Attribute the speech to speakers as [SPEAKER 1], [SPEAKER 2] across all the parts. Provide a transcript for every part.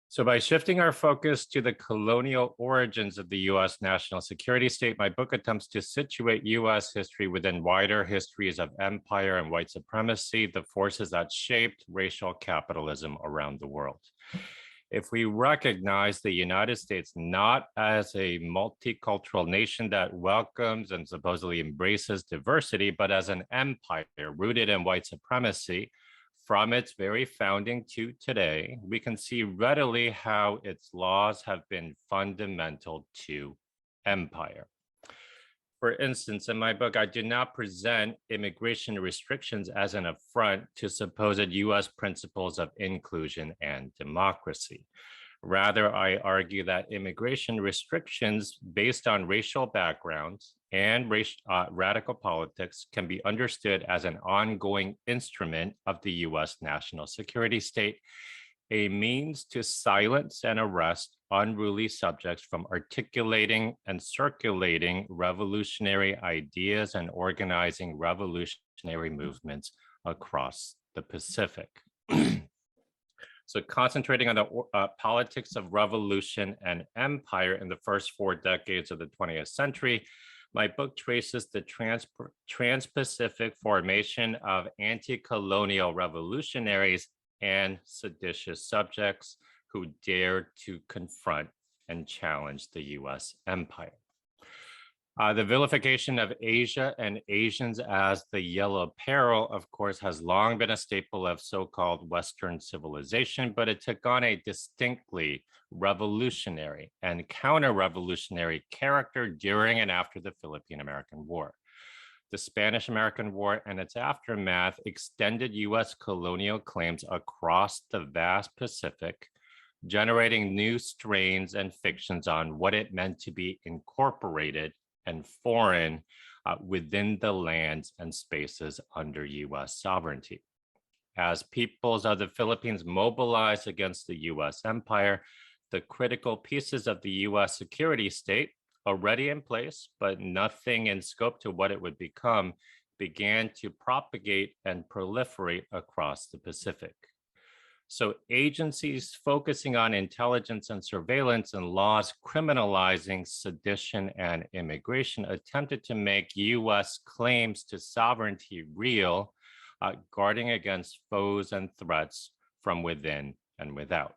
[SPEAKER 1] So by shifting our focus to the colonial origins of the US national security state, my book attempts to situate US history within wider histories of empire and white supremacy, the forces that shaped racial capitalism around the world. If we recognize the United States not as a multicultural nation that welcomes and supposedly embraces diversity, but as an empire rooted in white supremacy, from its very founding to today, we can see readily how its laws have been fundamental to empire. For instance, in my book, I do not present immigration restrictions as an affront to supposed US principles of inclusion and democracy. Rather, I argue that immigration restrictions based on racial backgrounds and radical politics can be understood as an ongoing instrument of the US national security state, a means to silence and arrest unruly subjects from articulating and circulating revolutionary ideas and organizing revolutionary movements across the Pacific. So concentrating on the politics of revolution and empire in the first 4 decades of the 20th century, my book traces the trans-Pacific formation of anti-colonial revolutionaries and seditious subjects who dared to confront and challenge the US empire. The vilification of Asia and Asians as the yellow peril, of course, has long been a staple of so-called Western civilization, but it took on a distinctly revolutionary and counter-revolutionary character during and after the Philippine-American War. The Spanish-American War and its aftermath extended US colonial claims across the vast Pacific, generating new strains and fictions on what it meant to be incorporated and foreign within the lands and spaces under US sovereignty. As peoples of the Philippines mobilized against the US empire, the critical pieces of the US security state, already in place, but nothing in scope to what it would become, began to propagate and proliferate across the Pacific. So agencies focusing on intelligence and surveillance and laws criminalizing sedition and immigration attempted to make US claims to sovereignty real, guarding against foes and threats from within and without.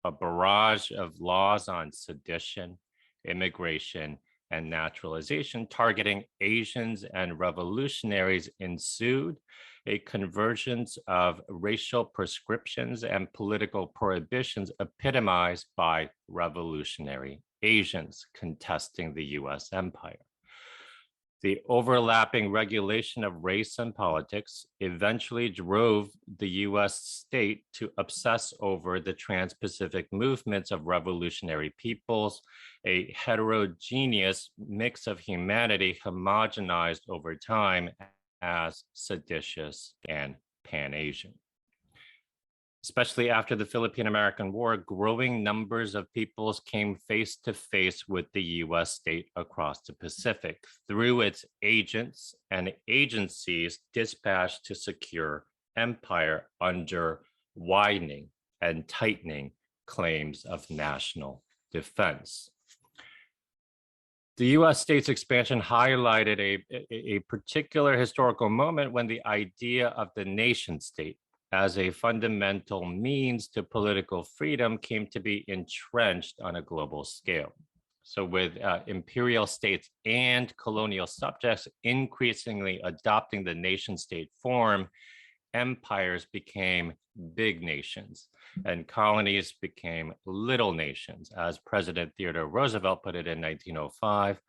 [SPEAKER 1] A barrage of laws on sedition, immigration, and naturalization targeting Asians and revolutionaries ensued, a convergence of racial prescriptions and political prohibitions epitomized by revolutionary Asians contesting the US empire. The overlapping regulation of race and politics eventually drove the US state to obsess over the trans-Pacific movements of revolutionary peoples, a heterogeneous mix of humanity homogenized over time as seditious and Pan-Asian. Especially after the Philippine-American War, growing numbers of peoples came face to face with the US state across the Pacific through its agents and agencies dispatched to secure empire under widening and tightening claims of national defense. The US state's expansion highlighted a particular historical moment when the idea of the nation state as a fundamental means to political freedom came to be entrenched on a global scale. So with imperial states and colonial subjects increasingly adopting the nation state form, empires became big nations and colonies became little nations, as President Theodore Roosevelt put it in 1905,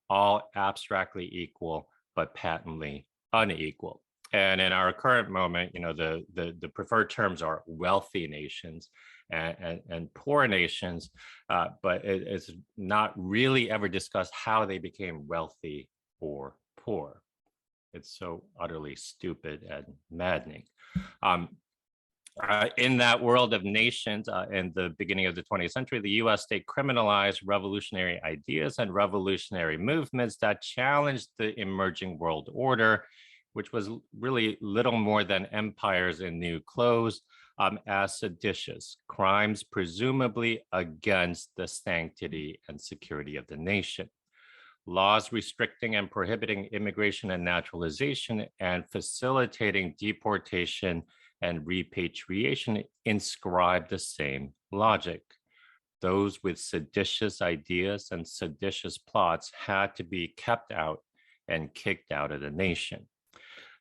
[SPEAKER 1] all abstractly equal, but patently unequal. And in our current moment, the preferred terms are wealthy nations and poor nations, but it's not really ever discussed how they became wealthy or poor. It's so utterly stupid and maddening. In that world of nations, in the beginning of the 20th century, the US state criminalized revolutionary ideas and revolutionary movements that challenged the emerging world order, which was really little more than empires in new clothes, as seditious, crimes presumably against the sanctity and security of the nation. Laws restricting and prohibiting immigration and naturalization and facilitating deportation and repatriation inscribe the same logic. Those with seditious ideas and seditious plots had to be kept out and kicked out of the nation.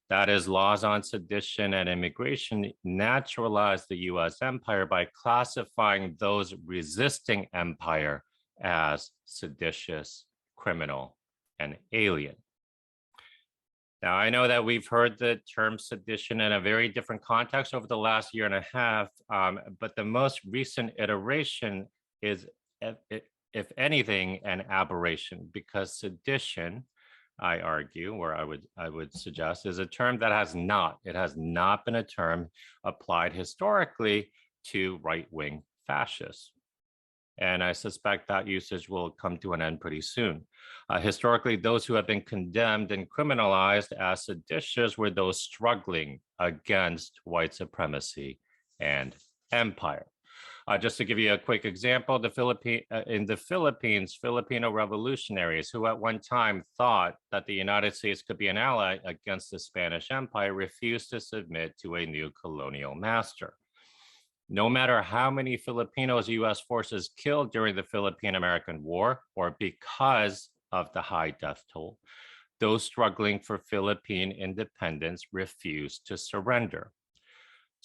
[SPEAKER 1] That is, laws on sedition and immigration naturalized the US empire by classifying those resisting empire as seditious, criminal, and alien. Now, I know that we've heard the term sedition in a very different context over the last year and a half, but the most recent iteration is, if anything, an aberration, because sedition, I argue, or I would suggest, is a term that has not been a term applied historically to right-wing fascists. And I suspect that usage will come to an end pretty soon. Historically, those who have been condemned and criminalized as seditious were those struggling against white supremacy and empire. Just to give you a quick example, in the Philippines, Filipino revolutionaries who at one time thought that the United States could be an ally against the Spanish Empire refused to submit to a new colonial master. No matter how many Filipinos US forces killed during the Philippine-American War, or because of the high death toll, those struggling for Philippine independence refused to surrender.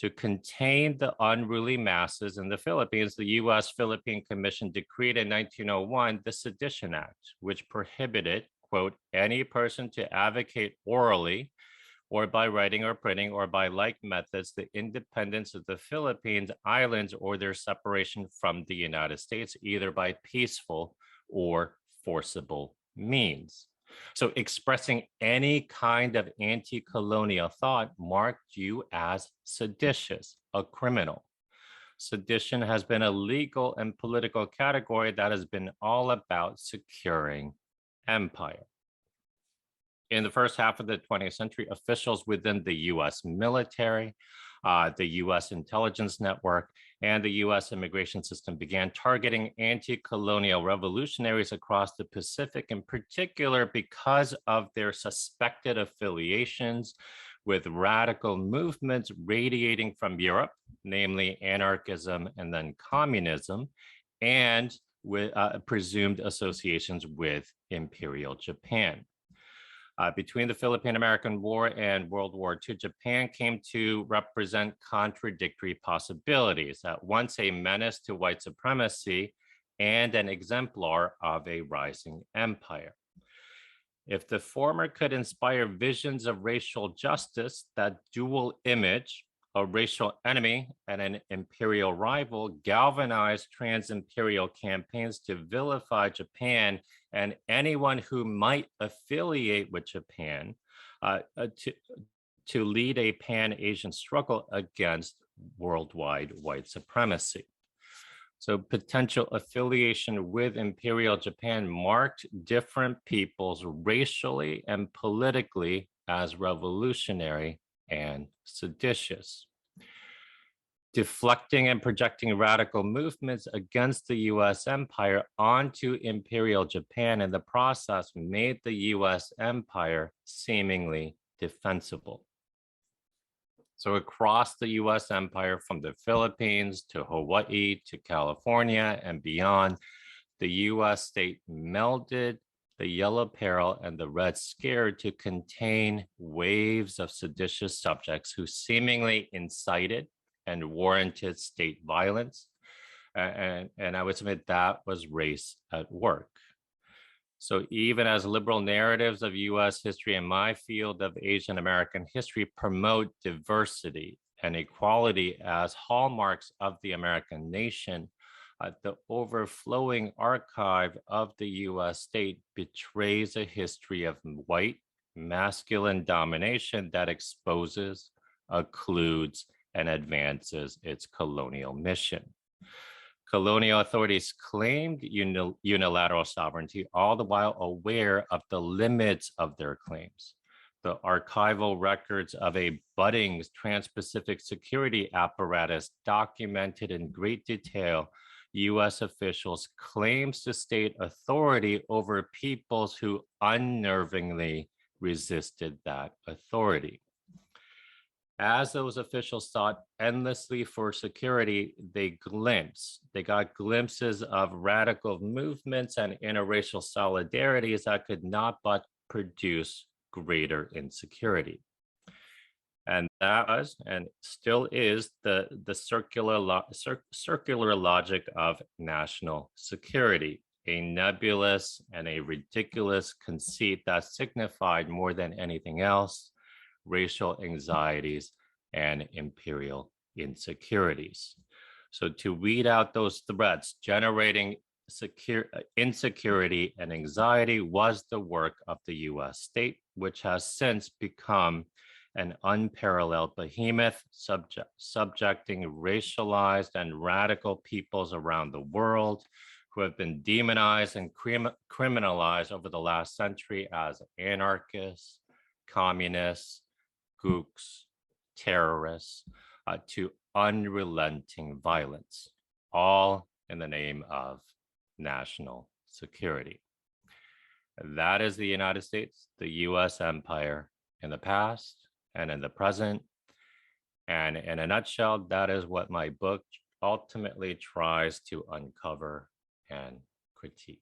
[SPEAKER 1] To contain the unruly masses in the Philippines, the US Philippine Commission decreed in 1901 the Sedition Act, which prohibited, quote, any person to advocate orally or by writing or printing or by like methods the independence of the Philippines Islands or their separation from the United States, either by peaceful or forcible means. So expressing any kind of anti-colonial thought marked you as seditious, a criminal. Sedition has been a legal and political category that has been all about securing empire. In the first half of the 20th century, officials within the US military, the US intelligence network, and the US immigration system began targeting anti-colonial revolutionaries across the Pacific, in particular because of their suspected affiliations with radical movements radiating from Europe, namely anarchism and then communism, and with presumed associations with Imperial Japan. Between the Philippine-American War and World War II, Japan came to represent contradictory possibilities, at once a menace to white supremacy and an exemplar of a rising empire. If the former could inspire visions of racial justice, that dual image, a racial enemy and an imperial rival, galvanized trans-imperial campaigns to vilify Japan and anyone who might affiliate with Japan to lead a pan-Asian struggle against worldwide white supremacy. So potential affiliation with Imperial Japan marked different peoples racially and politically as revolutionary and seditious. Deflecting and projecting radical movements against the US empire onto Imperial Japan in the process made the US empire seemingly defensible. So across the US empire, from the Philippines to Hawaii to California and beyond, the US state melded the yellow peril and the red scare to contain waves of seditious subjects who seemingly incited and warranted state violence. And I would submit that was race at work. So even as liberal narratives of US history and my field of Asian American history promote diversity and equality as hallmarks of the American nation, the overflowing archive of the US state betrays a history of white masculine domination that exposes, occludes, and advances its colonial mission. Colonial authorities claimed unilateral sovereignty, all the while aware of the limits of their claims. the archival records of a budding trans-Pacific security apparatus documented in great detail U.S. officials' claims to state authority over peoples who unnervingly resisted that authority. As those officials sought endlessly for security, they got glimpses of radical movements and interracial solidarities that could not but produce greater insecurity. And that was, and still is, the circular logic of national security, a nebulous and a ridiculous conceit that signified more than anything else racial anxieties and imperial insecurities. So to weed out those threats generating insecurity and anxiety was the work of the US state, which has since become an unparalleled behemoth, subjecting racialized and radical peoples around the world who have been demonized and criminalized over the last century as anarchists, communists, gooks, terrorists, to unrelenting violence, all in the name of national security. That is the United States, the US empire in the past and in the present. And in a nutshell, that is what my book ultimately tries to uncover and critique.